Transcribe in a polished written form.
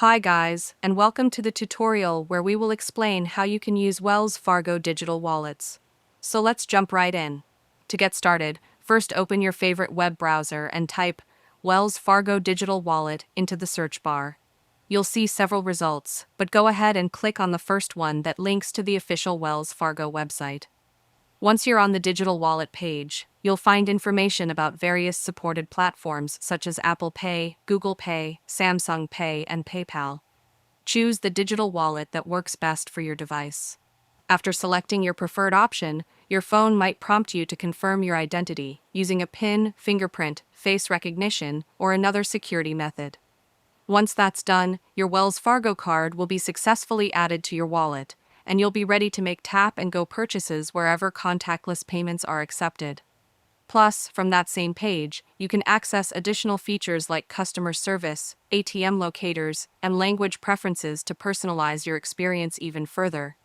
Hi guys, and welcome to the tutorial where we will explain how you can use Wells Fargo digital wallets. So let's jump right in. To get started, first open your favorite web browser and type Wells Fargo digital wallet into the search bar. You'll see several results, but go ahead and click on the first one that links to the official Wells Fargo website. Once you're on the digital wallet page, you'll find information about various supported platforms such as Apple Pay, Google Pay, Samsung Pay, and PayPal. Choose the digital wallet that works best for your device. After selecting your preferred option, your phone might prompt you to confirm your identity using a PIN, fingerprint, face recognition, or another security method. Once that's done, your Wells Fargo card will be successfully added to your wallet, and you'll be ready to make tap-and-go purchases wherever contactless payments are accepted. Plus, from that same page, you can access additional features like customer service, ATM locators, and language preferences to personalize your experience even further.